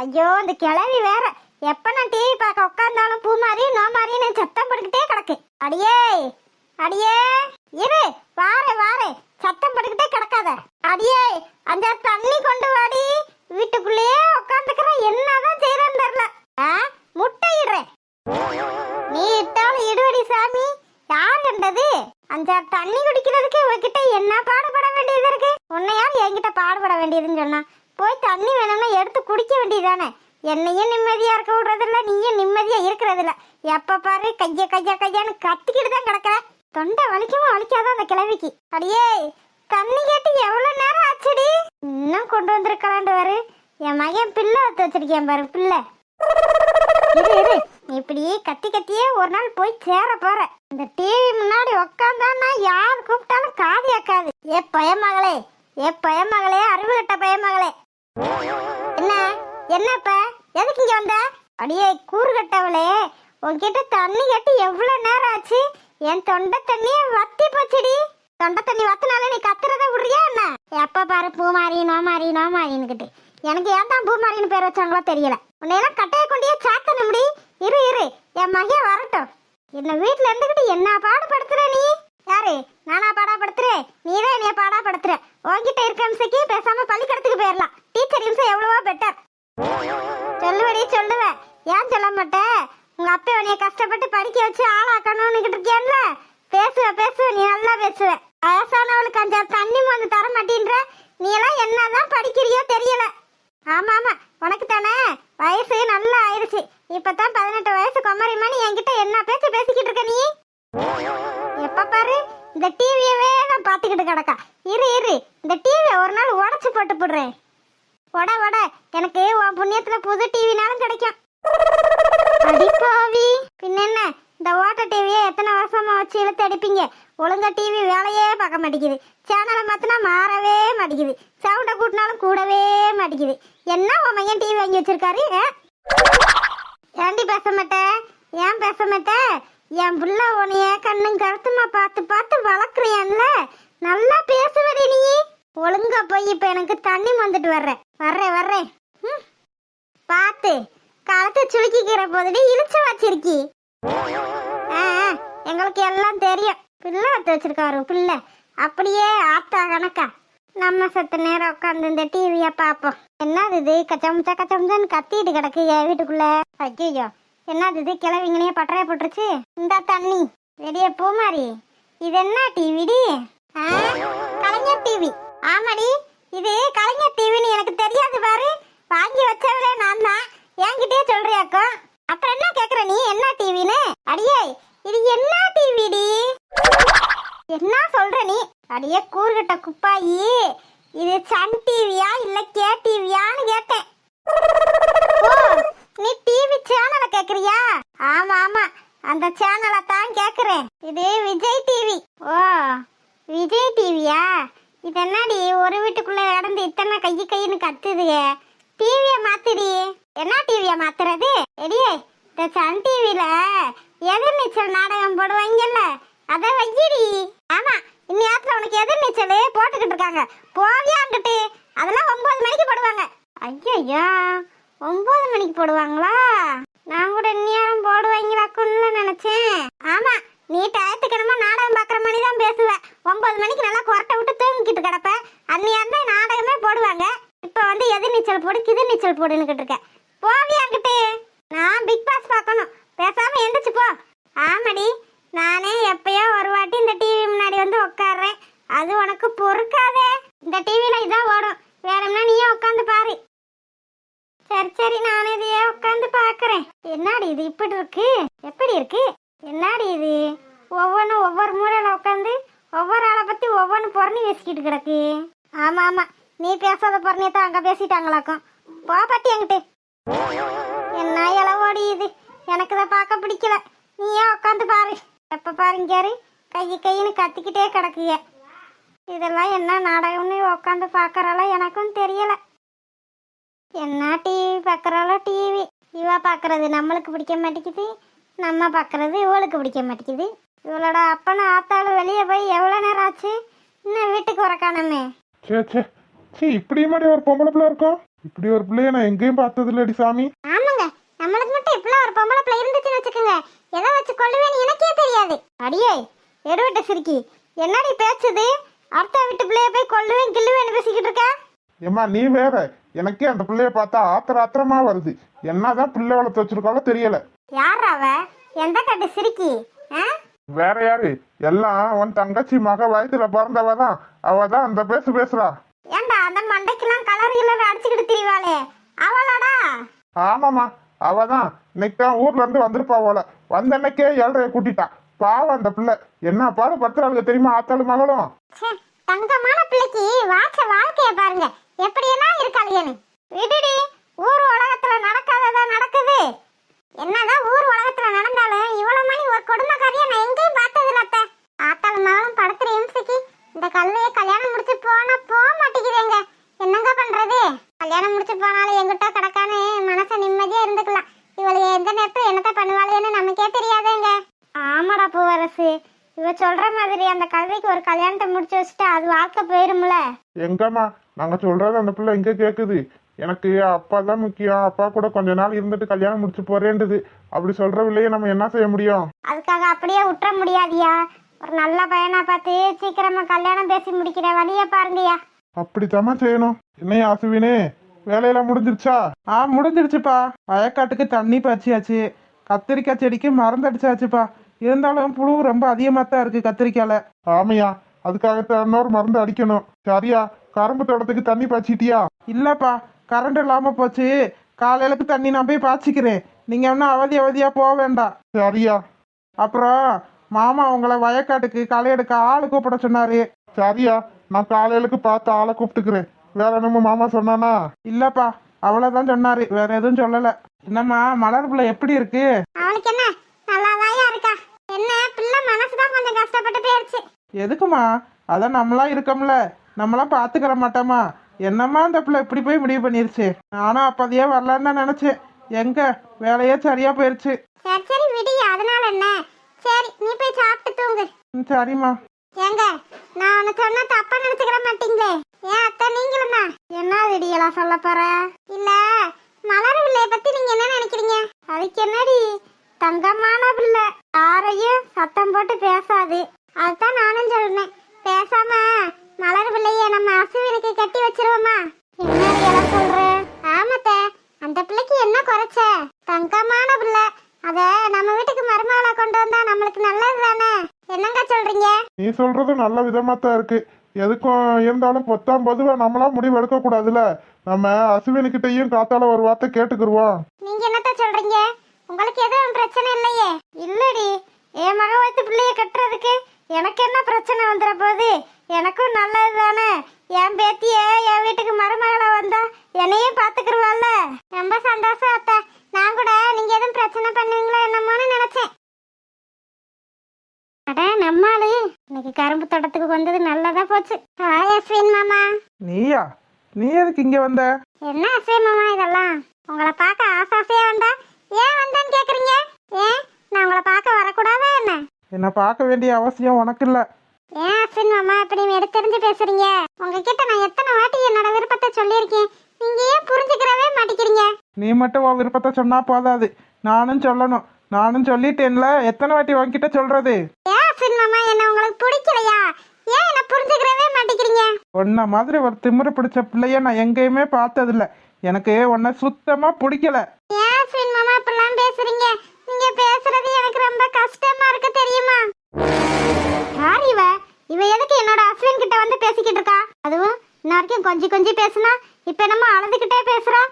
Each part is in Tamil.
ஐயோ இந்த கிளவி வேற எப்ப நான் டிவி பார்க்க உட்கார்ந்தாலும் பூ மாதிரி நோ மாதிரி சத்தம் போட்டுக்கிட்டே கிடக்கு. அடியே அடியே இரு வாரே வாரே சத்தம் போட்டுக்கிட்டே கிடக்காத. அடியே அந்த தண்ணி கொண்டு வாடி. வீட்டுக்குள்ளேயே உட்காந்துக்கிற என்னதான் செய்யறேன்னு தெரியல. முட்டை இடுறேன் நீ இட்டாலும் இடுவடி சாமி. யார் கண்டது அந்த தண்ணி குடிக்கிறதுக்கு உங்ககிட்ட என்ன பாடுபட வேண்டியது இருக்கு? உன்னையால் என்கிட்ட பாடுபட வேண்டியதுன்னு சொன்னா போய் தண்ணி வேணும்னா எடுத்து குடிக்க வேண்டியதானே. என்னையும் நிம்மதியா இருக்க விடுறதில்ல, நீயும் நிம்மதியா இருக்கிறதில்ல. எப்ப பாரு கைய கையா கையான்னு கத்திக்கிட்டு தான் கிடக்குற. தொண்டை வலிக்கவும் வலிக்காதான் அந்த கிழவிக்கு. அடியே தண்ணி கேட்டு எவ்வளவு நேரம் ஆச்சுடி? இன்னும் கொண்டு வந்திருக்கலாண்டு பாரு. என் மகன் பிள்ளை வத்து வச்சிருக்கேன் பாரு பிள்ளை. இரு இரு இப்படி கத்தி கத்தியே ஒரு நாள் போய் சேர போற. இந்த டிவி முன்னாடி உக்காந்தான்னா யார் கூப்பிட்டாலும் காது கேட்காது. ஏ பயமகளே ஏ பயமகளே அறிவு கட்ட பயமகளே. என்ன என்னப்ப எதுக்கு இங்க வந்த? அடியே கூறு கட்டவளே உன்கிட்ட தண்ணி கேட்டு எவ்வளவு நேரம் ஆச்சு? என் தொண்டை தண்ணிய வத்தி போச்சுடி. தொண்டை தண்ணி வத்தினால நீ கத்துறத விடுறியா என்ன? எப்ப பாரு பூமாரி நோமாரி நோமாரின்னுக்கிட்டு எனக்கு ஏன் தான் பூமாரின்னு பேர் வச்சாங்களோ தெரியல. உன்னையெல்லாம் கட்டைய கொண்டே சாத்தன முடி. இரு இரு என் மகன் வரட்டும். என்ன வீட்டுல இருந்துகிட்டு என்ன பாடுபடுத்துற நீ? யாரு நானா பாடாப்படுத்துறேன்? நீதான் என்னைய பாடாப்படுத்துற. உன்கிட்ட இருக்க அம்சைக்கு பேசாம பள்ளிக்கூடத்துக்கு போயிடலாம். டீச்சர் இம்சை எவ்வளவோ பெட்டர். சொல்லுவடி சொல்லுவேன். ஏன் சொல்ல மாட்டேன்? உங்க அப்பா உன்னைய கஷ்டப்பட்டு படிக்க வச்சு ஆளாக்கணும்னு இருக்கேன்ல. பேசுவ நீ நல்லா பேசுவ. வயசானவளுக்கு அஞ்சா தண்ணி வந்து தர மாட்டேன்ற. நீ எல்லாம் என்னதான் படிக்கிறியோ தெரியல. ஆமா ஆமா உனக்கு தானே வயசு நல்லா ஆயிடுச்சு. இப்பதான் 18 வயசு குமரிமானி என்கிட்ட என்ன பேச்சு பேசிக்கிட்டு இருக்க நீ? எப்ப பாரு இந்த டிவியவே நான் பாத்துக்கிட்டு கிடக்கா. இரு இரு இந்த டிவியை ஒரு நாள் உடச்சு போட்டு போடுறேன். உட உட எனக்கு உன் புண்ணியத்துல புது டிவினாலும் கிடைக்கும். அடிப்பாவி பின்ன என்ன இந்த ஓட்ட டிவியை எத்தனை வருஷமா வச்சு இழுத்து அடிப்பீங்க? ஒழுங்கா டிவி வேலையே பார்க்க மாட்டேங்குது. சேனலை மாத்தினா மாறவே மாட்டேங்குது. சவுண்டை கூட்டினாலும் கூடவே மாட்டேங்குது. என்ன உன் மையன் டிவி வாங்கி வச்சிருக்காரு? ஏண்டி பேச மாட்டேன்? ஏன் பேச மாட்டேன்? என் புள்ள உனைய கண்ணும் கருத்துமா பார்த்து பார்த்து வளர்க்குறியன்ல. நல்லா பேசுவடி நீ. ஒழுங்கா போய் இப்ப எனக்கு தண்ணி வந்துட்டு வர்றேன். பார்த்து காலத்தை சுளுக்கிக்கிற போதுடி இழுச்சு வச்சிருக்கி. எங்களுக்கு எல்லாம் தெரியும். பிள்ளை வத்து வச்சிருக்காரு பிள்ளை. அப்படியே ஆத்தா கணக்கா நம்ம சத்து நேரம் உட்காந்து இந்த டிவியை பார்ப்போம். என்னது இது கச்சமுச்சா கச்சமுச்சான்னு கத்திட்டு கிடக்கு என் வீட்டுக்குள்ள. ஐயோ என்னது இது கிளவிங்கனையே பட்டறைய போட்டுருச்சு. இந்த தண்ணி வெளியே பூமாரி. இது என்ன டிவிடி? கலைஞர் டிவி. ஆமாடி இது கலைஞர் டிவின்னு எனக்கு தெரியாது பாரு. வாங்கி வச்சவளே நான் தான். என்கிட்டயே சொல்றியாக்கோ. அப்புறம் என்ன கேக்குற நீ என்ன டிவின்னு? அடியே இது என்ன டிவிடி? என்ன சொல்ற நீ? அடியே கூறுகட்ட குப்பாயி இது சன் டிவியா இல்ல கே டிவியான்னு கேட்டேன். ஓ நீ டிவி சேனலை கேக்குறியா? ஆமா ஆமா அந்த சேனலை தான் கேக்குறேன். இது விஜய் டிவி. ஓ விஜய் டிவியா? இது என்னடி ஒரு வீட்டுக்குள்ள நடந்து இத்தனை கைன்னு கத்துதுக. டிவிய மாத்துடி. என்ன டிவிய மாத்துறது? எடியே இந்த சன் டிவில எதிர்நீச்சல் நாடகம் போடுவாங்கல்ல அதை வையடி. ஆமா இன்னும் உனக்கு எதிர்நீச்சல் போட்டுக்கிட்டு இருக்காங்க. போவியான்ட்டு அதெல்லாம் 9 மணிக்கு போடுவாங்க. ஐயோ 9 மணிக்கு போடுவாங்களா? நான் கூட நேரம் போடுவாங்களாக்குன்னு நினைச்சேன். ஆமா நீ டயத்துக்கிழமா நாடகம் பாக்குற மாதிரி தான் பேசுவ. 9 மணிக்கு நல்லா கொரட்டை விட்டு தூங்கிக்கிட்டு கிடப்ப. அன்னியார்தான் நாடகமே போடுவாங்க. இப்ப வந்து எதிர்நீச்சல் போடு கிதிர்நீச்சல் போடுன்னுக்கிட்டு இருக்க. போவியாங்கிட்டு நான் பிக் பாஸ் பார்க்கணும். பேசாம எந்திரிச்சு போ. ஆமாடி நானே எப்பயோ ஒரு வாட்டி இந்த டிவி முன்னாடி வந்து உட்காடுறேன். அது உனக்கு பொறுக்காதே. இந்த டிவில இதான் ஓடும். வேணும்னா நீயே உட்காந்து பாரு. சரி சரி நானே இதையே உட்காந்து பாக்குறேன். என்னடி இது இப்படி இருக்கு? எப்படி இருக்கு? என்னடி இது ஒவ்வொன்றும் ஒவ்வொரு மூலையில உட்காந்து ஒவ்வொரு ஆளை பத்தி ஒவ்வொன்று பொறணி பேசிக்கிட்டு கிடக்கு. ஆமா ஆமா நீ பேசாத பொறணியத்தான் அங்க பேசிட்டாங்களாக்கும். போ பட்டி என்கிட்ட. என்ன இளவோடி இது எனக்கு இதை பார்க்க பிடிக்கல. நீயே உட்காந்து பாரு. எப்ப பாருங்காரு கைன்னு கத்திக்கிட்டே கிடக்குங்க. இதெல்லாம் என்ன நாடகம்னு உட்காந்து பாக்குறால எனக்கும் தெரியல. என்ன டிவி பார்க்குறாளோ டிவி. இவ பார்க்கறது நம்மளுக்கு பிடிக்க மாட்டேங்குது, நம்ம பார்க்கறது இவளுக்கு பிடிக்க மாட்டேங்குது. இவளோட அப்பனும் ஆத்தாலும் வெளியே போய் எவ்வளோ நேரம் ஆச்சு, இன்னும் வீட்டுக்கு வர காணோமே. சே சே சே, இப்படி மாதிரி ஒரு பொம்பளை பிள்ளை இருக்கும். இப்படி ஒரு பிள்ளைய நான் எங்கேயும் பார்த்தது இல்லடி சாமி. ஆமாங்க, நம்மளுக்கு மட்டும் இப்பெல்லாம் ஒரு பொம்பளை பிள்ளை இருந்துச்சுன்னு வச்சுக்கோங்க, எதை வச்சு கொள்ளுவேன்னு எனக்கே தெரியாது. அடியே எடுவட்ட சிரிக்கி, என்னடி பேசுது? அடுத்த வீட்டு பிள்ளைய போய் கொள்ளுவேன் கிள்ளுவேன்னு பேசிக்கிட்டு இருக்க. ஏம்மா நீ வேற, எனக்கே அந்த பிள்ளைய பார்த்தா ஆத்திரமா வருது. என்னதான் பிள்ளை வளர்த்து வச்சிருக்காளோ தெரியல. யார் அவ? எந்த கட்டு சிரிக்கி? வேற யாரு? எல்லாம் உன் தங்கச்சி மக வயசுல பிறந்தவ தான். அவ தான் அந்த பேசுறா. ஏண்டா அந்த மண்டைக்கெல்லாம் கலர் அடிச்சுக்கிட்டு திரிவாளே, அவளாடா? ஆமாமா, அவ தான். இன்னைக்கு தான் ஊர்ல இருந்து வந்திருப்பா போல. வந்த அன்னைக்கே 7:30 கூட்டிட்டா. பாவம் அந்த பிள்ளை என்ன பாடு படுத்துறாளுங்க தெரியுமா, ஆத்தாளு மகளும். தங்கமான பிள்ளைக்கு வாச்ச வாழ்க்கைய பாருங்க, எப்படியெல்லாம் இருக்காளியன்னு. விடுடி, ஊர் உலகத்துல நடக்காததா நடக்குது. என்னதான் ஊர் உலகத்துல நடந்தாலும் இவ்வளவு மணி ஒரு கொடுமைக்காரியா நான் எங்கேயும் பார்த்தது இல்ல. ஆத்தாள் மகளும் படுத்துற இம்சைக்கு இந்த கல்லையே கல்யாணம் முடிச்சு போனா போக மாட்டேங்குதுங்க. என்னங்க பண்றது? கல்யாணம் முடிச்சு போனாலும் எங்கிட்ட கிடக்கான்னு மனச நிம்மதியா இருந்துக்கலாம். இவளுக்கு எந்த நேரத்துல என்னத்த பண்ணுவாளேன்னு நமக்கே தெரியாதுங்க. ஆமாடா பூவரசு, இவ சொல்ற மாதிரி அந்த கல்விக்கு ஒரு கல்யாணத்தை முடிச்சு வச்சுட்டு அது வாழ்க்கை போயிரும்ல. எங்கம்மா நாங்க சொல்றது அந்த பிள்ளை எங்க கேக்குது? எனக்கு அப்பா தான் முக்கியம், அப்பா கூட கொஞ்ச நாள் இருந்துட்டு கல்யாணம் முடிச்சு போறேன்டுது. அப்படி சொல்றவில்லையே நம்ம என்ன செய்ய முடியும்? அதுக்காக அப்படியே விட்டுற முடியாதியா. ஒரு நல்ல பையனா பார்த்து சீக்கிரமா கல்யாணம் பேசி முடிக்கிற வழிய பாருங்கய்யா. அப்படித்தாம்மா செய்யணும். என்னையா அசுவினே, வேலையெல்லாம் முடிஞ்சிருச்சா? முடிஞ்சிருச்சுப்பா. வயக்காட்டுக்கு தண்ணி பாய்ச்சியாச்சு, கத்திரிக்காய் செடிக்கு மருந்தடிச்சாச்சுப்பா. இருந்தாலும் புழு ரொம்ப அதிகமாக தான் இருக்கு கத்திரிக்காயில. ஆமையா, அதுக்காகத்தான் இன்னொரு மருந்து அடிக்கணும். சரியா, கரும்பு தோட்டத்துக்கு தண்ணி பாய்ச்சிட்டியா? இல்லப்பா, கரண்ட் இல்லாம போச்சு. காலையிலுக்கு தண்ணி நான் போய் பாய்ச்சிக்கிறேன், நீங்க ஒன்றும் அவதியா போக வேண்டாம். சரியா. அப்புறம் மாமா உங்களை வயக்காட்டுக்கு களை எடுக்க ஆளு கூப்பிட சொன்னாரு. சரியா, நான் காலையிலுக்கு பார்த்து ஆளை கூப்பிட்டுக்கிறேன். வேற என்னமோ மாமா சொன்னானா? இல்லப்பா, அவ்வளவுதான் சொன்னாரு, வேற எதுவும் சொல்லல. என்னம்மா மலர் பிள்ளை எப்படி இருக்கு? அவளுக்கு என்ன நல்லாதாயா இருக்கா? என்ன பிள்ளை மனசுதான் கொஞ்சம் கஷ்டப்பட்டு போயிருச்சு. எதுக்குமா? அதான் நம்மளாம் இருக்கோம்ல, நம்மளாம் பாத்துக்கிற மாட்டோமா? என்னம்மா அந்த பிள்ளை இப்படி போய் முடிவு பண்ணிருச்சு. நானும் அப்பதையே வரலான்னு தான் நினைச்சேன், எங்க வேலையே சரியா போயிருச்சு. சரி சரி விடிய, அதனால என்ன? சரி நீ போய் சாப்பிட்டு தூங்கு. சரிம்மா. ஏங்க, நான் உன்னை சொன்னா தப்பா நினைச்சுக்கிற மாட்டீங்களே? ஏன் அத்தை நீங்களும் தான் என்ன விடியலாம் சொல்ல போற? இல்ல மலர் பிள்ளைய பத்தி நீங்க என்ன நினைக்கிறீங்க? அதுக்கு என்னடி, தங்கமான பிள்ளை, யாரையும் சத்தம் போட்டு பேசாது. அதுதான் நானும் சொல்றேன். பேசாம மலர் பிள்ளைய நம்ம அசுவினுக்கு கட்டி வச்சிருவோமா? என்ன சொல்ற? ஆமாத்த, அந்த பிள்ளைக்கு என்ன குறைச்ச? தங்கமான பிள்ளை, அத நம்ம வீட்டுக்கு மருமகளா கொண்டு வந்தா நம்மளுக்கு நல்லது தானே? என்னங்க சொல்றீங்க? நீ சொல்றது நல்ல விதமா தான் இருக்கு. எதுக்கும் இருந்தாலும் பொத்தாம் பொதுவா நம்மளா முடிவு எடுக்க கூடாதுல. நம்ம அசுவினுக்கிட்டையும் காத்தால ஒரு வார்த்தை கேட்டுக்கிருவோம். நீங்க என்னத்த சொல்றீங்க? உங்களுக்கு எதுவும் பிரச்சனை இல்லையே? இல்லடி, என் மக வைத்து பிள்ளைய கட்டுறதுக்கு எனக்கு என்ன பிரச்சனை வந்துட போகுது? எனக்கும் நல்லது தானே. என் பேத்திய என் வீட்டுக்கு மருமகளா வந்தா என்னையும் பாத்துக்கிருவாள்ல. ரொம்ப சந்தோஷம் அத்தை. நான் கூட நீங்க எதுவும் பிரச்சனை பண்ணுவீங்களோ என்னமோன்னு நினைச்சேன். அட நம்மாளு இன்னைக்கு கரும்பு தோட்டத்துக்கு வந்தது நல்லதா போச்சு. ஹாய் அஸ்வின் மாமா. நீயா? நீ எதுக்கு இங்க வந்த? என்ன அஸ்வின் மாமா இதெல்லாம்? உங்களை பார்க்க ஆசாசையா வந்தா ஏன் வந்தேன்னு கேக்குறீங்க? ஏன் நான் உங்களை பார்க்க வரக்கூடாதா என்ன? என்னை பார்க்க வேண்டிய அவசியம் உனக்கு இல்ல. ஏன் அஸ்வின் மாமா இப்படி எடுத்தெறிஞ்சு பேசுறீங்க? உங்ககிட்ட நான் எத்தனை வாட்டி என்னோட விருப்பத்தை சொல்லியிருக்கேன், நீங்க ஏன் புரிஞ்சுக்கிறவே மாட்டேங்கிறீங்க? நீ மட்டும் உன் விருப்பத்தை சொன்னா போதாது, நானும் சொல்லணும். நானும் சொல்லிட்டேன்ல, எத்தனை வாட்டி உன்கிட்ட சொல்றது? ஏன் அஸ்வின் மாமா என்ன உங்களுக்கு பிடிக்கலையா? ஏன் என்ன புரிஞ்சுக்கிறவே மாட்டேங்கிறீங்க? உன்ன மாதிரி ஒரு திமிரு பிடிச்ச பிள்ளைய நான் எங்கேயுமே பார்த்ததில்ல. எனக்கு உன்னை சுத்தமா பிடிக்கல. ஏன் அஸ்வின் மாமா இப்படிலாம் பேசுறீங்க? நீங்க பேசுறது எனக்கு ரொம்ப கஷ்டமா இருக்கு தெரியுமா? யார் இவ? இவ எதுக்கு என்னோட அஸ்வின் கிட்ட வந்து பேசிக்கிட்டு இருக்கா? அதுவும் இன்ன வரைக்கும் கொஞ்சம் பேசுனா இப்ப என்னமோ அழுதுகிட்டே பேசுறா.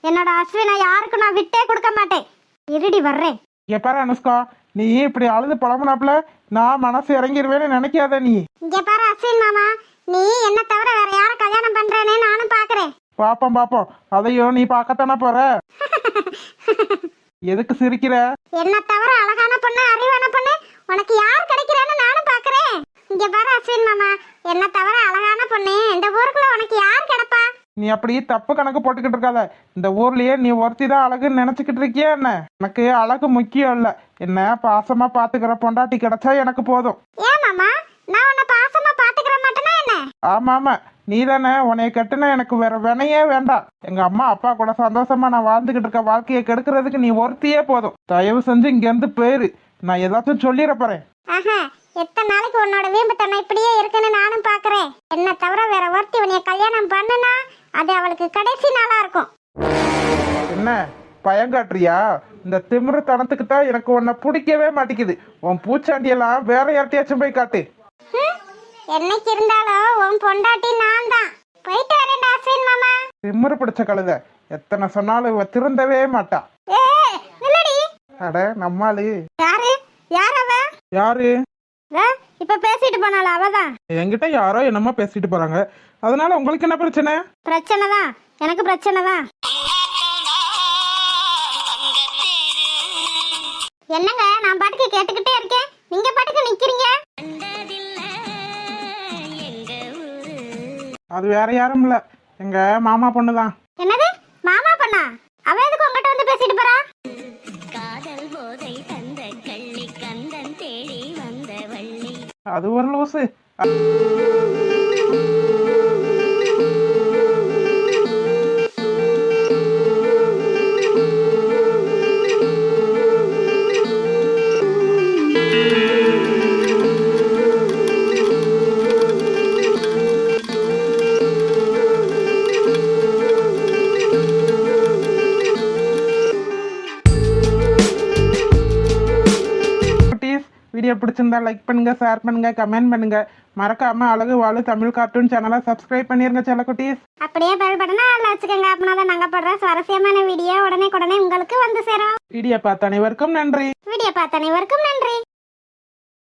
என்னோட அஸ்வினை யாருக்கும் நான் விட்டே கொடுக்க மாட்டேன். இருடி வர்றேன். இங்க பாரு அனுஷ்கா, நீ இப்படி அழுது புலம்புனாப்புல நான் மனசு இறங்கிடுவேன்னு நினைக்காத நீ. இங்க பாரு அஸ்வின் மாமா, நீ என்ன தவிர வேற யார கல்யாணம் பண்றேன்னு நானும் பாக்குறேன். பாப்போம், அதையும் நீ பார்க்கத்தானே போற. எதுக்கு சிரிக்கிற? என்ன தவிர அழகான பொண்ணு, அறிவான பொண்ணு உனக்கு யார் கிடைக்கிறான்னு நானும் பாக்குறேன். இங்க பாரு அஸ்வின் மாமா, என்ன தவிர அழகான பொண்ணு இந்த ஊருக்குள்ள உனக்கு யார் கிடைப்பா? நீ அப்படி தப்பு கணக்கு போட்டுக்கிட்டு இருக்காத. இந்த ஊர்லயே நீ ஒருத்தி தான் அழகுன்னு நினைச்சுக்கிட்டு இருக்கியா என்ன? எனக்கு அழகு முக்கியம் இல்ல, என்ன பாசமா பாத்துக்கிற பொண்டாட்டி கிடைச்சா எனக்கு போதும். ஏன் மாமா, நான் உன்னை பாசமா பாத்துக்கிற மாட்டேனா என்ன? ஆமா ஆமா, நீ தானே. உன்னைய கட்டுனா எனக்கு வேற வினையே வேண்டாம். எங்க அம்மா அப்பா கூட சந்தோஷமா நான் வாழ்ந்துகிட்டு இருக்க வாழ்க்கையை கெடுக்கிறதுக்கு நீ ஒருத்தியே போதும். தயவு செஞ்சு இங்க இருந்து போயிரு. நான் ஏதாச்சும் சொல்லிட போறேன். ஆஹா, எத்தனை நாளைக்கு உன்னோட வீம்புத்தனம் இப்படியே இருக்குன்னு நானும் பாக்குறேன். என்ன தவிர வேற ஒருத்தி உன்னைய கல்யாணம் பண்ணுனா அது அவளுக்கு கடைசி நாளா இருக்கும். என்ன பயங்காட்டுறியா? இந்த திமிருத்தனத்துக்கு தான் எனக்கு உன்னை பிடிக்கவே மாட்டேங்குது. உன் பூச்சாண்டியெல்லாம் வேற யார்ட்டையாச்சும் போய் காட்டு. என்னைக்கு இருந்தாலும் உன் பொண்டாட்டி நான் தான். போயிட்டு வரேன்டா அஸ்வின் மாமா. திமிரு பிடிச்ச கழுத, எத்தனை சொன்னாலும் இவ திருந்தவே மாட்டா. ஏய் நில்லடி. அட நம்மாளு. யாரு யார் அவ? யாரு? இப்ப பேசிட்டு போனால அவதான். என்கிட்ட யாரோ என்னமா பேசிட்டு போறாங்க, அதனால உங்களுக்கு என்ன பிரச்சனை? பிரச்சனை தான், எனக்கு பிரச்சனை தான். என்னங்க, நான் பாட்டுக்கு கேட்டுக்கிட்டே இருக்கேன், நீங்க பாட்டுக்கு நிக்கிறீங்க. அது வேற யாரும் இல்ல, எங்க மாமா பொண்ணுதான். என்னது மாமா பண்ணா? அவ எதுக்கு உங்ககிட்ட வந்து பேசிட்டு போறா? அது ஒரு லூசு. வீடியோ பிடிச்சிருந்தா லைக் பண்ணுங்க, ஷேர் பண்ணுங்க, கமெண்ட் பண்ணுங்க. மறக்காம அழகு வாழு தமிழ் கார்ட்டூன் சேனலை சப்ஸ்கிரைப் பண்ணிருங்க செல்லக்குட்டீஸ். அப்படியே பெல் பட்டனை ஆல்ல வச்சுக்கோங்க. அப்படின்னா நாங்க போடுற சுவாரஸ்யமான வீடியோ உடனே உங்களுக்கு வந்து சேரும். வீடியோ பார்த்த அனைவருக்கும் நன்றி. வீடியோ பார்த்த அனைவருக்கும் நன்றி.